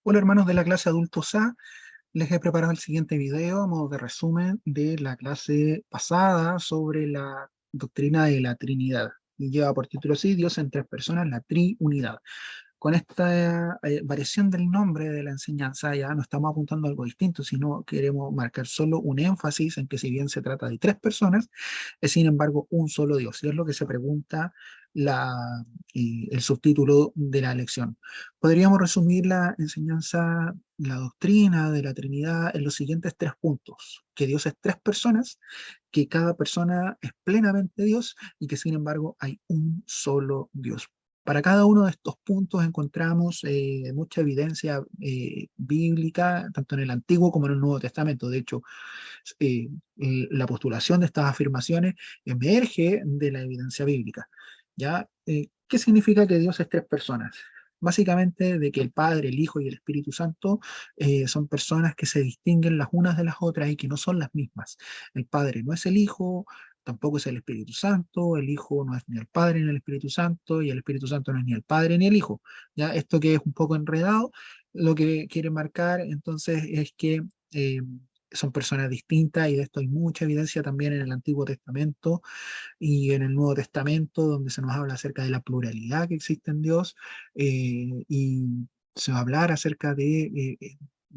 Hola hermanos de la clase Adultos A, les he preparado el siguiente video a modo de resumen de la clase pasada sobre la doctrina de la Trinidad. Y lleva por título así, Dios en tres personas, la triunidad. Con esta variación del nombre de la enseñanza ya no estamos apuntando a algo distinto, sino queremos marcar solo un énfasis en que si bien se trata de tres personas, es sin embargo un solo Dios. Y es lo que se pregunta el subtítulo de la lección. Podríamos resumir la enseñanza, la doctrina de la Trinidad en los siguientes tres puntos: que Dios es tres personas, que cada persona es plenamente Dios y que sin embargo hay un solo Dios. Para cada uno de estos puntos encontramos mucha evidencia bíblica, tanto en el Antiguo como en el Nuevo Testamento. De hecho, eh, la postulación de estas afirmaciones emerge de la evidencia bíblica. ¿Ya? ¿Qué significa que Dios es tres personas? Básicamente de que el Padre, el Hijo y el Espíritu Santo son personas que se distinguen las unas de las otras y que no son las mismas. El Padre no es el Hijo, tampoco es el Espíritu Santo, el Hijo no es ni el Padre ni el Espíritu Santo, y el Espíritu Santo no es ni el Padre ni el Hijo. ¿Ya? Esto que es un poco enredado, lo que quiere marcar entonces es que son personas distintas, y de esto hay mucha evidencia también en el Antiguo Testamento y en el Nuevo Testamento, donde se nos habla acerca de la pluralidad que existe en Dios, y se va a hablar acerca de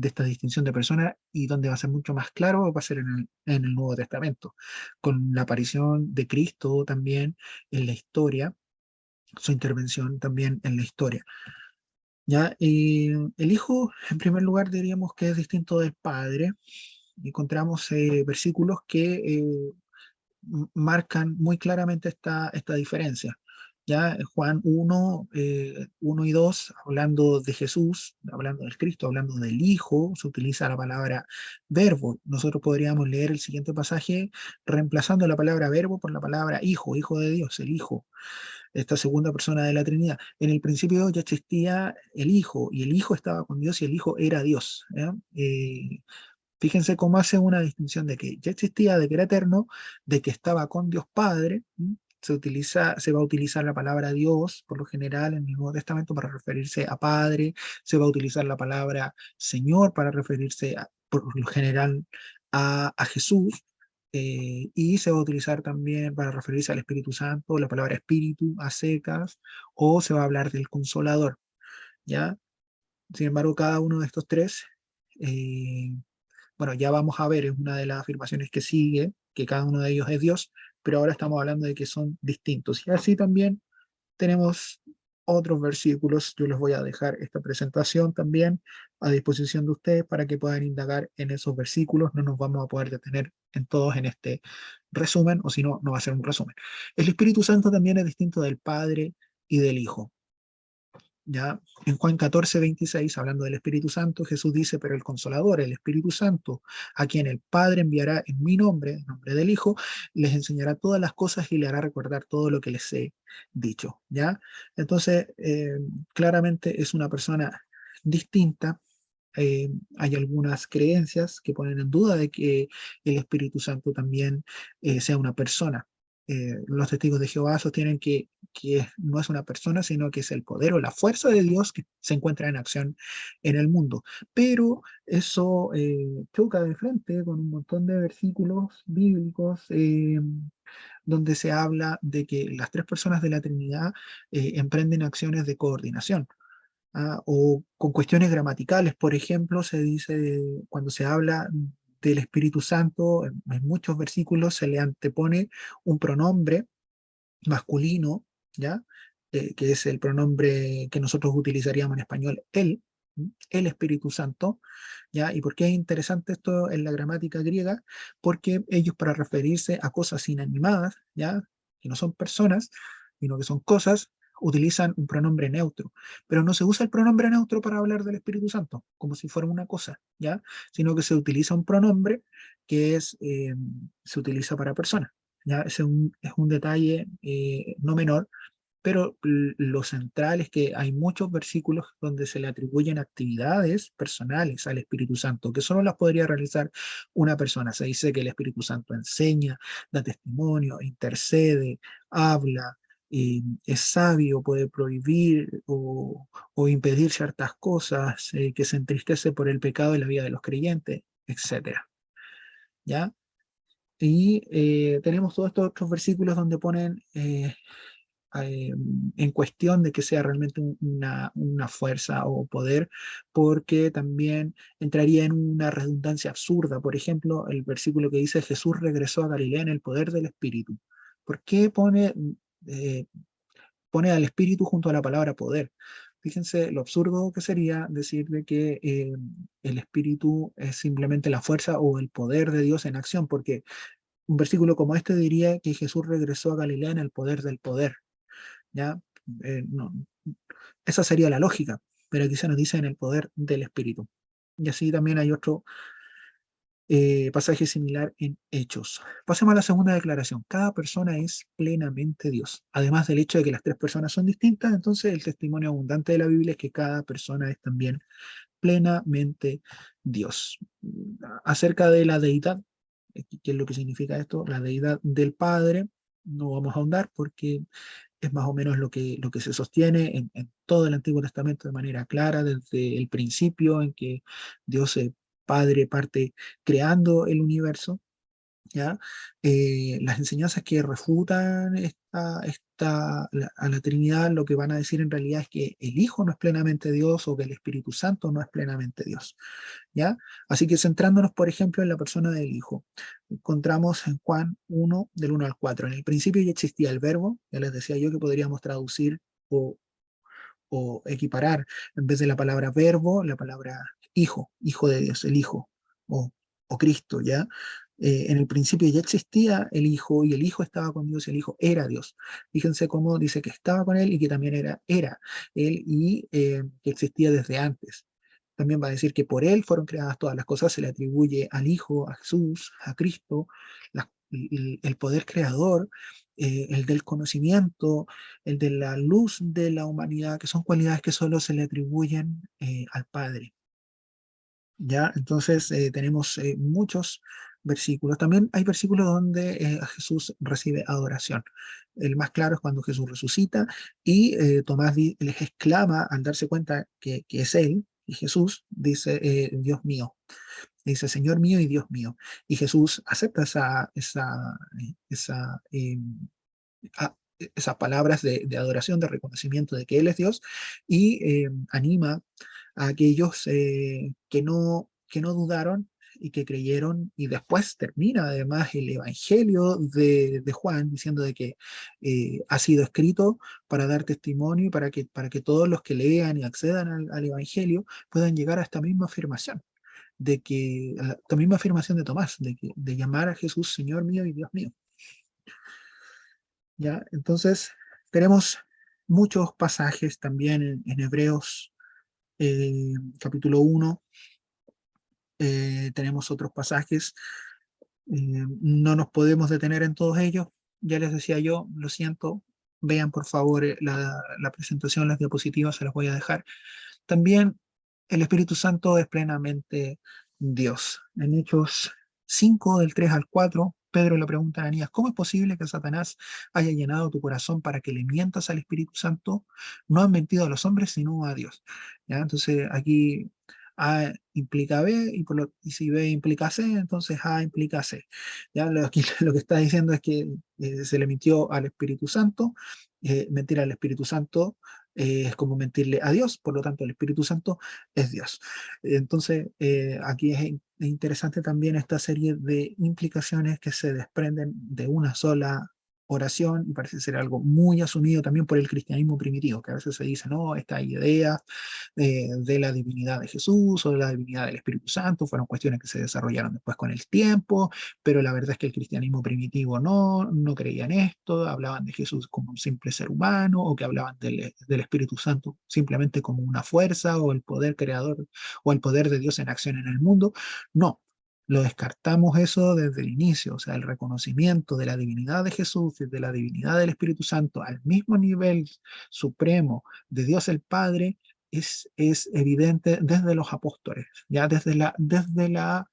esta distinción de personas, y donde va a ser mucho más claro va a ser en el Nuevo Testamento, con la aparición de Cristo también en la historia, su intervención también en la historia. ¿Ya? El Hijo, en primer lugar, diríamos que es distinto del Padre. Encontramos versículos que marcan muy claramente esta diferencia. Ya Juan 1, 1 y 2, hablando de Jesús, hablando del Cristo, hablando del Hijo, se utiliza la palabra verbo. Nosotros podríamos leer el siguiente pasaje reemplazando la palabra verbo por la palabra Hijo, Hijo de Dios, el Hijo, esta segunda persona de la Trinidad. En el principio ya existía el Hijo, y el Hijo estaba con Dios y el Hijo era Dios. ¿Ya? Fíjense cómo hace una distinción de que ya existía, de que era eterno, de que estaba con Dios Padre. Se va a utilizar la palabra Dios, por lo general, en el Nuevo Testamento para referirse a Padre. Se va a utilizar la palabra Señor para referirse, por lo general, a Jesús. Y se va a utilizar también para referirse al Espíritu Santo, la palabra Espíritu a secas, o se va a hablar del Consolador. ¿Ya? Sin embargo, cada uno de estos tres, eh, bueno, ya vamos a ver, es una de las afirmaciones que sigue, que cada uno de ellos es Dios, pero ahora estamos hablando de que son distintos. Y así también tenemos otros versículos. Yo les voy a dejar esta presentación también a disposición de ustedes para que puedan indagar en esos versículos. No nos vamos a poder detener en todos en este resumen, o si no, no va a ser un resumen. El Espíritu Santo también es distinto del Padre y del Hijo. Ya en Juan 14:26, hablando del Espíritu Santo, Jesús dice: pero el Consolador, el Espíritu Santo, a quien el Padre enviará en nombre del Hijo, les enseñará todas las cosas y le hará recordar todo lo que les he dicho. ¿Ya? Entonces, claramente es una persona distinta. Hay algunas creencias que ponen en duda de que el Espíritu Santo también sea una persona. Los testigos de Jehová sostienen que no es una persona, sino que es el poder o la fuerza de Dios que se encuentra en acción en el mundo. Pero eso choca de frente con un montón de versículos bíblicos, donde se habla de que las tres personas de la Trinidad emprenden acciones de coordinación. O con cuestiones gramaticales, por ejemplo, se dice, cuando se habla del Espíritu Santo, en muchos versículos se le antepone un pronombre masculino, ¿ya? Que es el pronombre que nosotros utilizaríamos en español, él, el Espíritu Santo, ¿ya? ¿Y por qué es interesante esto en la gramática griega? Porque ellos, para referirse a cosas inanimadas, ¿ya? Que no son personas, sino que son cosas, utilizan un pronombre neutro. Pero no se usa el pronombre neutro para hablar del Espíritu Santo, como si fuera una cosa, ¿ya? Sino que se utiliza un pronombre que se utiliza para personas. ¿Ya? Es un detalle no menor, pero lo central es que hay muchos versículos donde se le atribuyen actividades personales al Espíritu Santo, que solo las podría realizar una persona. Se dice que el Espíritu Santo enseña, da testimonio, intercede, habla. es sabio, puede prohibir o impedir ciertas cosas, que se entristece por el pecado en la vida de los creyentes, etcétera. ¿Ya? Y tenemos todos estos otros versículos donde ponen eh, en cuestión de que sea realmente una fuerza o poder, porque también entraría en una redundancia absurda. Por ejemplo, el versículo que dice Jesús regresó a Galilea en el poder del Espíritu. ¿Por qué eh, pone al Espíritu junto a la palabra poder? Fíjense lo absurdo que sería decir de que el Espíritu es simplemente la fuerza o el poder de Dios en acción, porque un versículo como este diría que Jesús regresó a Galilea en el poder del poder. ¿Ya? No, esa sería la lógica, pero aquí se nos dice en el poder del Espíritu. Y así también hay otro pasaje similar en Hechos. Pasemos a la segunda declaración. Cada persona es plenamente Dios. Además del hecho de que las tres personas son distintas, entonces el testimonio abundante de la Biblia es que cada persona es también plenamente Dios. Acerca de la deidad, ¿qué es lo que significa esto? La deidad del Padre, no vamos a ahondar porque es más o menos lo que se sostiene en todo el Antiguo Testamento de manera clara, desde el principio en que Dios Padre parte creando el universo, ¿ya? Las enseñanzas que refutan a la Trinidad lo que van a decir en realidad es que el Hijo no es plenamente Dios o que el Espíritu Santo no es plenamente Dios. ¿Ya? Así que centrándonos, por ejemplo, en la persona del Hijo, encontramos en Juan 1, del 1 al 4. En el principio ya existía el verbo, ya les decía yo que podríamos traducir o, o equiparar en vez de la palabra verbo, la palabra hijo, hijo de Dios, el Hijo, o, o Cristo, ¿ya? En el principio ya existía el Hijo y el Hijo estaba con Dios y el Hijo era Dios. Fíjense cómo dice que estaba con Él y que también era Él y que existía desde antes. También va a decir que por Él fueron creadas todas las cosas, se le atribuye al Hijo, a Jesús, a Cristo, el poder creador, el del conocimiento, el de la luz de la humanidad, que son cualidades que solo se le atribuyen al Padre. ¿Ya? Entonces tenemos muchos versículos. También hay versículos donde Jesús recibe adoración. El más claro es cuando Jesús resucita y Tomás les exclama al darse cuenta que es Él, y Jesús dice, Dios mío. Dice, Señor mío y Dios mío. Y Jesús acepta esa, a- esas palabras de adoración, de reconocimiento de que Él es Dios, y anima a aquellos que no dudaron y que creyeron, y después termina además el Evangelio de Juan diciendo de que ha sido escrito para dar testimonio y para que todos los que lean y accedan al Evangelio puedan llegar a esta misma afirmación, de que, a la misma afirmación de Tomás, de llamar a Jesús Señor mío y Dios mío. ¿Ya? Entonces, tenemos muchos pasajes también en Hebreos capítulo 1, tenemos otros pasajes, no nos podemos detener en todos ellos, ya les decía yo, lo siento, vean por favor la presentación, las diapositivas, se las voy a dejar. También el Espíritu Santo es plenamente Dios. En Hechos 5, del 3 al 4, Pedro le pregunta a Ananías, ¿cómo es posible que Satanás haya llenado tu corazón para que le mientas al Espíritu Santo? No han mentido a los hombres, sino a Dios. ¿Ya? Entonces aquí A implica B y si B implica C, entonces A implica C. ¿Ya? Aquí lo que está diciendo es que se le mintió al Espíritu Santo. Mentir al Espíritu Santo es como mentirle a Dios, por lo tanto el Espíritu Santo es Dios. Entonces, aquí es interesante también esta serie de implicaciones que se desprenden de una sola oración y parece ser algo muy asumido también por el cristianismo primitivo, que a veces se dice, no, esta idea de la divinidad de Jesús o de la divinidad del Espíritu Santo fueron cuestiones que se desarrollaron después con el tiempo, pero la verdad es que el cristianismo primitivo no creía en esto, hablaban de Jesús como un simple ser humano o que hablaban del Espíritu Santo simplemente como una fuerza o el poder creador o el poder de Dios en acción en el mundo. No, lo descartamos eso desde el inicio, o sea, el reconocimiento de la divinidad de Jesús y de la divinidad del Espíritu Santo al mismo nivel supremo de Dios el Padre es evidente desde los apóstoles, ya desde la,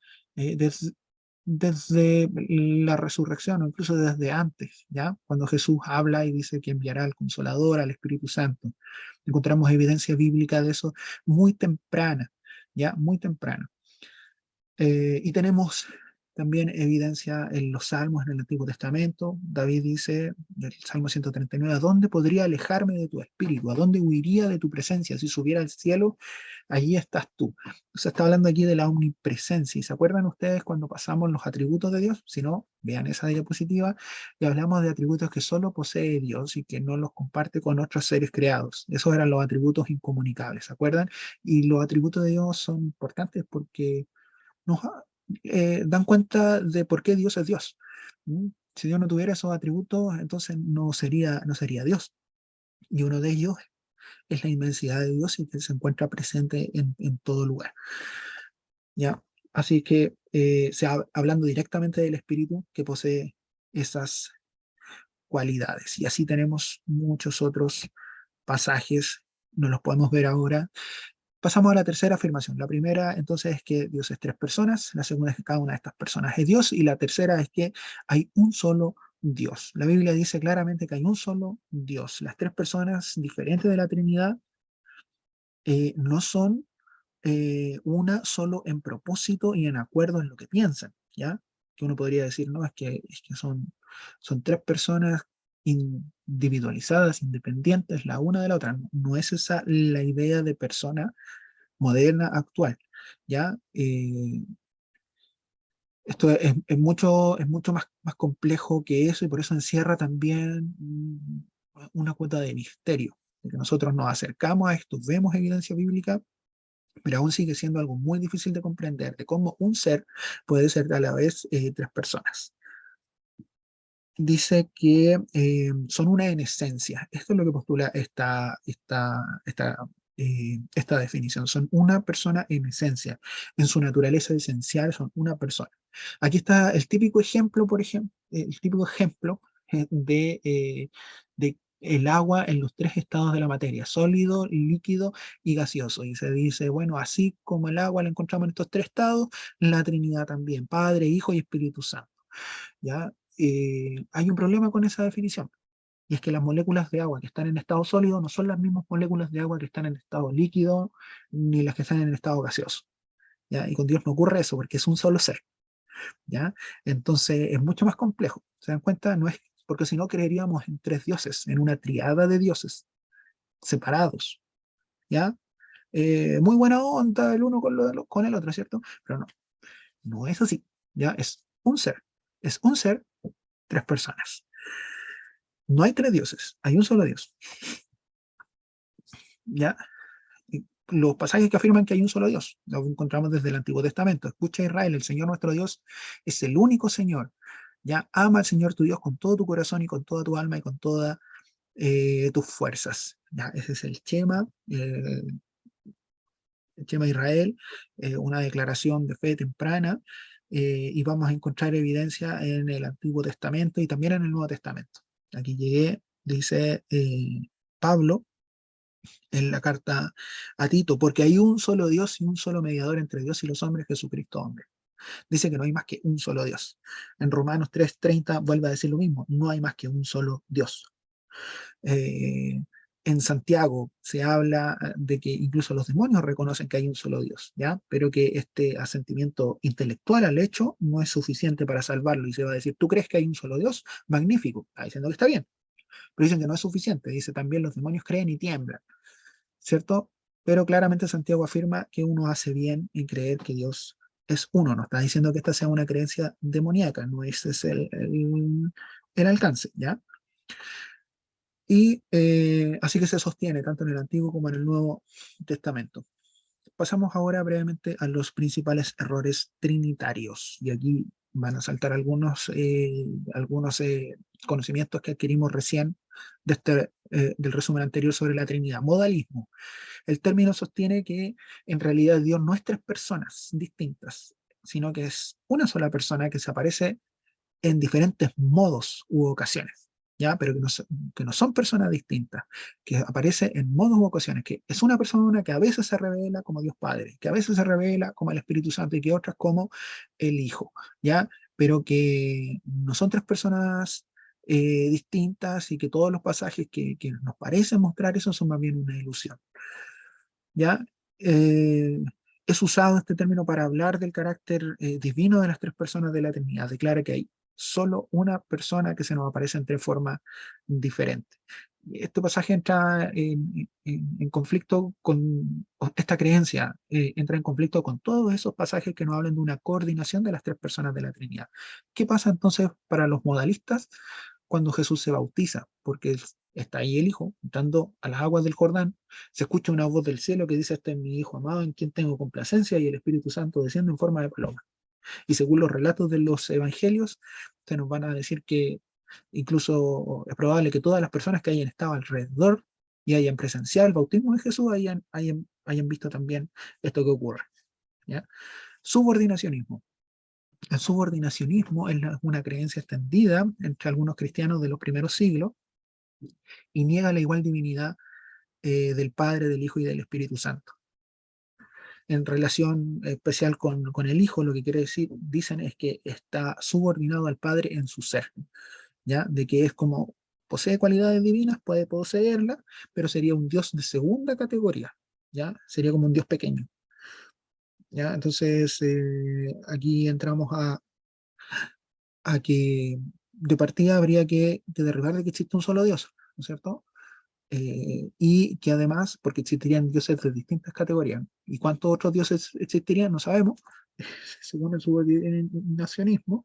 desde la resurrección o incluso desde antes, ¿ya? Cuando Jesús habla y dice que enviará al Consolador, al Espíritu Santo. Encontramos evidencia bíblica de eso muy temprana, ¿ya? Muy temprana. Y tenemos también evidencia en los salmos en el Antiguo Testamento. David dice, en el Salmo 139, ¿a dónde podría alejarme de tu espíritu? ¿A dónde huiría de tu presencia? Si subiera al cielo, allí estás tú. Se está hablando aquí de la omnipresencia. ¿Y se acuerdan ustedes cuando pasamos los atributos de Dios? Si no, vean esa diapositiva y hablamos de atributos que solo posee Dios y que no los comparte con otros seres creados. Esos eran los atributos incomunicables, ¿se acuerdan? Y los atributos de Dios son importantes porque nos dan cuenta de por qué Dios es Dios. ¿Mm? Si Dios no tuviera esos atributos, entonces no sería Dios. Y uno de ellos es la inmensidad de Dios y que se encuentra presente en todo lugar. ¿Ya? Así que, hablando directamente del Espíritu que posee esas cualidades. Y así tenemos muchos otros pasajes, no los podemos ver ahora. Pasamos a la tercera afirmación. La primera, entonces, es que Dios es tres personas. La segunda es que cada una de estas personas es Dios. Y la tercera es que hay un solo Dios. La Biblia dice claramente que hay un solo Dios. Las tres personas diferentes de la Trinidad no son una solo en propósito y en acuerdo en lo que piensan, ¿ya? Que uno podría decir, no, es que son tres personas individualizadas, independientes, la una de la otra. No es esa la idea de persona moderna, actual, ¿ya? Esto es mucho más complejo que eso y por eso encierra también una cuota de misterio, de que nosotros nos acercamos a esto, vemos evidencia bíblica, pero aún sigue siendo algo muy difícil de comprender, de cómo un ser puede ser a la vez tres personas. Dice que son una en esencia. Esto es lo que postula esta definición. Son una persona en esencia. En su naturaleza esencial son una persona. Aquí está el típico ejemplo, por ejemplo, el típico ejemplo de el agua en los tres estados de la materia, sólido, líquido y gaseoso. Y se dice, bueno, así como el agua la encontramos en estos tres estados, la Trinidad también, Padre, Hijo y Espíritu Santo. ¿Ya? Hay un problema con esa definición, y es que las moléculas de agua que están en estado sólido no son las mismas moléculas de agua que están en estado líquido, ni las que están en estado gaseoso. ¿Ya? Y con Dios no ocurre eso, porque es un solo ser. ¿Ya? Entonces es mucho más complejo. ¿Se dan cuenta? No es, porque si no creeríamos en tres dioses, en una triada de dioses separados. ¿Ya? Muy buena onda el uno con el otro, ¿cierto? Pero no, no es así. ¿Ya? Es un ser. Es un ser, tres personas. No hay tres dioses, hay un solo Dios. ¿Ya? Y los pasajes que afirman que hay un solo Dios, lo encontramos desde el Antiguo Testamento. Escucha Israel, el Señor nuestro Dios es el único Señor. Ya ama al Señor tu Dios con todo tu corazón y con toda tu alma y con todas tus fuerzas. ¿Ya? Ese es el Shema Israel, una declaración de fe temprana, y vamos a encontrar evidencia en el Antiguo Testamento y también en el Nuevo Testamento. Aquí llegué, dice Pablo en la carta a Tito, porque hay un solo Dios y un solo mediador entre Dios y los hombres, Jesucristo hombre. Dice que no hay más que un solo Dios. En Romanos 3:30 vuelve a decir lo mismo, no hay más que un solo Dios. Eh, en Santiago se habla de que incluso los demonios reconocen que hay un solo Dios, ¿ya? Pero que este asentimiento intelectual al hecho no es suficiente para salvarlo y se va a decir, ¿tú crees que hay un solo Dios? Magnífico, está diciendo que está bien, pero dicen que no es suficiente, dice también los demonios creen y tiemblan, ¿cierto? Pero claramente Santiago afirma que uno hace bien en creer que Dios es uno, no está diciendo que esta sea una creencia demoníaca, no ese es el alcance, ¿ya? Y así que se sostiene tanto en el Antiguo como en el Nuevo Testamento. Pasamos ahora brevemente a los principales errores trinitarios. Y aquí van a saltar algunos conocimientos que adquirimos recién del resumen anterior sobre la Trinidad. Modalismo. El término sostiene que en realidad Dios no es tres personas distintas, sino que es una sola persona que se aparece en diferentes modos u ocasiones. ¿ya? Pero que no son personas distintas, que aparece en modos u ocasiones, que es una persona que a veces se revela como Dios Padre, que a veces se revela como el Espíritu Santo y que otras como el Hijo, ¿ya? Pero que no son tres personas distintas y que todos los pasajes que nos parecen mostrar eso son más bien una ilusión, ¿ya? Eh, es usado este término para hablar del carácter divino de las tres personas de la Trinidad. Declara que hay solo una persona que se nos aparece en tres formas diferentes. Este pasaje entra en conflicto con esta creencia, entra en conflicto con todos esos pasajes que nos hablan de una coordinación de las tres personas de la Trinidad. ¿Qué pasa entonces para los modalistas cuando Jesús se bautiza? Porque está ahí el Hijo entrando a las aguas del Jordán, se escucha una voz del cielo que dice: este es mi Hijo amado en quien tengo complacencia, y el Espíritu Santo desciende en forma de paloma. Y según los relatos de los evangelios, se nos van a decir que incluso es probable que todas las personas que hayan estado alrededor y hayan presenciado el bautismo de Jesús hayan visto también esto que ocurre, ¿ya? Subordinacionismo. El subordinacionismo es una creencia extendida entre algunos cristianos de los primeros siglos y niega la igual divinidad del Padre, del Hijo y del Espíritu Santo. En relación especial con el Hijo, lo que quiere decir, dicen, es que está subordinado al Padre en su ser, ¿ya? De que es como, posee cualidades divinas, puede poseerlas, pero sería un Dios de segunda categoría, ¿ya? Sería como un Dios pequeño, ¿ya? Entonces, aquí entramos a que de partida habría que derribar de que existe un solo Dios, ¿no es cierto? Y que además, porque existirían dioses de distintas categorías, y cuántos otros dioses existirían, no sabemos, según el subordinacionismo,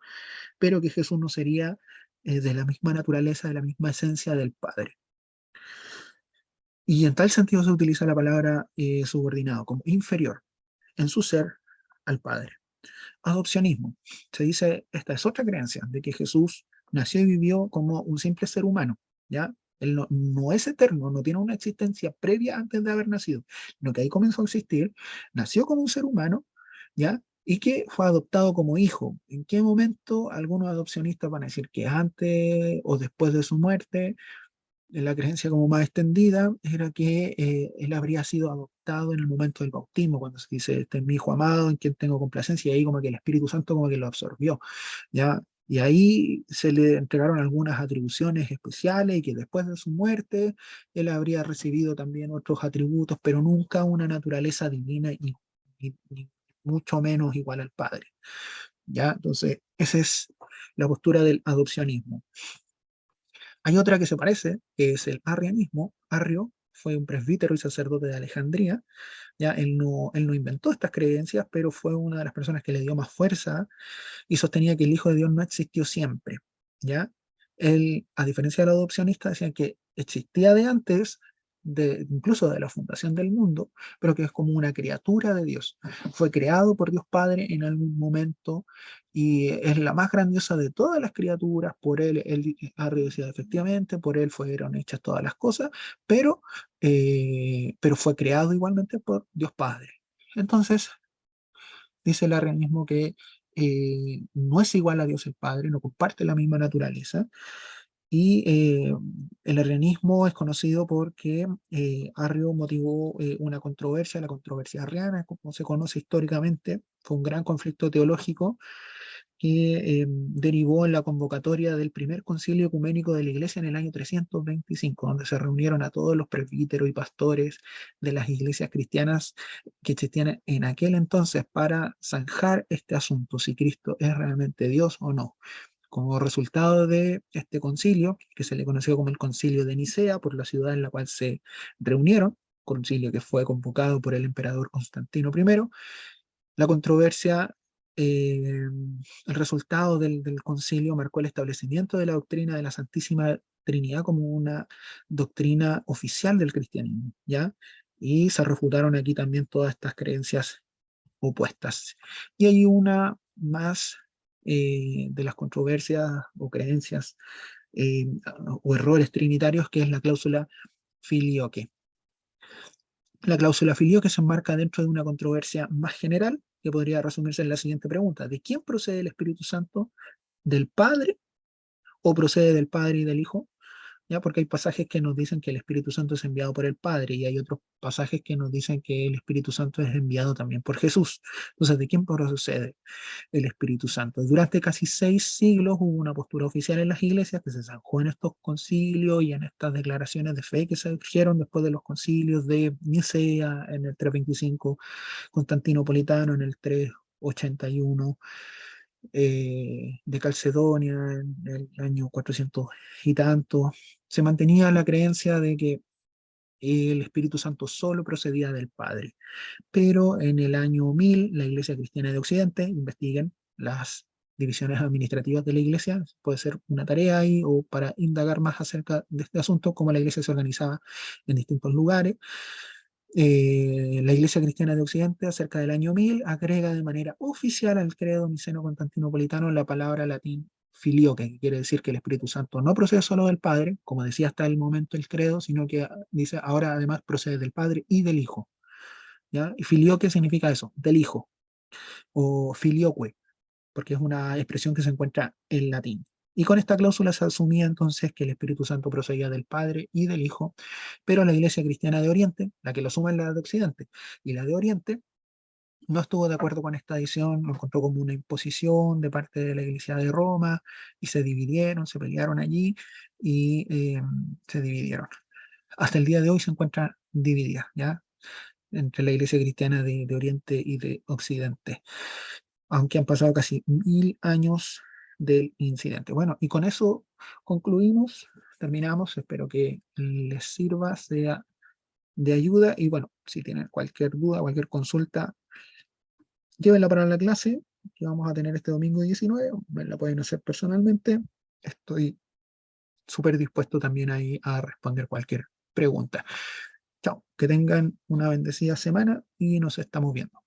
pero que Jesús no sería de la misma naturaleza, de la misma esencia del Padre. Y en tal sentido se utiliza la palabra subordinado como inferior en su ser al Padre. Adopcionismo. Se dice, esta es otra creencia, de que Jesús nació y vivió como un simple ser humano, ¿ya? Él no es eterno, no tiene una existencia previa antes de haber nacido, sino que ahí comenzó a existir, nació como un ser humano, ¿ya? Y que fue adoptado como hijo. ¿En qué momento? Algunos adopcionistas van a decir que antes o después de su muerte. La creencia como más extendida era que él habría sido adoptado en el momento del bautismo, cuando se dice: este es mi hijo amado en quien tengo complacencia, y ahí como que el Espíritu Santo como que lo absorbió, ¿ya? Y ahí se le entregaron algunas atribuciones especiales, y que después de su muerte él habría recibido también otros atributos, pero nunca una naturaleza divina y mucho menos igual al Padre, ¿ya? Entonces, esa es la postura del adopcionismo. Hay otra que se parece, que es el arrianismo. Arrio fue un presbítero y sacerdote de Alejandría. Ya él no inventó estas creencias, pero fue una de las personas que le dio más fuerza y sostenía que el Hijo de Dios no existió siempre. ¿Ya? Él, a diferencia del adopcionista, decía que existía de antes, incluso de la fundación del mundo, pero que es como una criatura de Dios. Fue creado por Dios Padre en algún momento y es la más grandiosa de todas las criaturas. Por él Arri decía, efectivamente, por él fueron hechas todas las cosas, pero fue creado igualmente por Dios Padre. Entonces, dice el arrianismo que no es igual a Dios el Padre, no comparte la misma naturaleza, y el arrianismo es conocido porque Arrio motivó una controversia, la controversia arriana, como se conoce históricamente. Fue un gran conflicto teológico que derivó en la convocatoria del primer concilio ecuménico de la Iglesia en el año 325, donde se reunieron a todos los presbíteros y pastores de las iglesias cristianas que existían en aquel entonces para zanjar este asunto, si Cristo es realmente Dios o no. Como resultado de este concilio, que se le conoció como el Concilio de Nicea, por la ciudad en la cual se reunieron, concilio que fue convocado por el emperador Constantino I, la controversia, el resultado del concilio marcó el establecimiento de la doctrina de la Santísima Trinidad como una doctrina oficial del cristianismo, ¿ya? Y se refutaron aquí también todas estas creencias opuestas. Y hay una más de las controversias o creencias eh, o errores trinitarios, que es la cláusula filioque. La cláusula filioque se enmarca dentro de una controversia más general que podría resumirse en la siguiente pregunta: ¿de quién procede el Espíritu Santo? ¿Del Padre o procede del Padre y del Hijo? ¿ya? Porque hay pasajes que nos dicen que el Espíritu Santo es enviado por el Padre y hay otros pasajes que nos dicen que el Espíritu Santo es enviado también por Jesús. Entonces, ¿de quién procede el Espíritu Santo? Durante casi 6 siglos hubo una postura oficial en las iglesias que se zanjó en estos concilios y en estas declaraciones de fe que surgieron después de los concilios de Nicea en el 325, Constantinopolitano en el 381, de Calcedonia en el año 400 y tanto. Se mantenía la creencia de que el Espíritu Santo solo procedía del Padre. Pero en el año 1000, la Iglesia Cristiana de Occidente, investiguen las divisiones administrativas de la Iglesia, puede ser una tarea ahí o para indagar más acerca de este asunto, cómo la Iglesia se organizaba en distintos lugares. La Iglesia Cristiana de Occidente, acerca del año 1000, agrega de manera oficial al credo niceno-constantinopolitano la palabra latín filioque, que quiere decir que el Espíritu Santo no procede solo del Padre, como decía hasta el momento el credo, sino que dice ahora además procede del Padre y del Hijo. ¿Ya? Y filioque significa eso, del Hijo, o filioque, porque es una expresión que se encuentra en latín. Y con esta cláusula se asumía entonces que el Espíritu Santo procedía del Padre y del Hijo, pero la Iglesia Cristiana de Oriente, la que lo suma es la de Occidente, y la de Oriente no estuvo de acuerdo con esta edición, lo encontró como una imposición de parte de la Iglesia de Roma, y se dividieron, se pelearon allí, y se dividieron. Hasta el día de hoy se encuentra dividida, ¿ya? Entre la Iglesia Cristiana de Oriente y de Occidente, aunque han pasado casi 1000 años del incidente. Bueno, y con eso concluimos, terminamos, espero que les sirva, sea de ayuda, y bueno, si tienen cualquier duda, cualquier consulta, llévenla para la clase que vamos a tener este domingo 19, la pueden hacer personalmente, estoy súper dispuesto también ahí a responder cualquier pregunta. Chao, que tengan una bendecida semana y nos estamos viendo.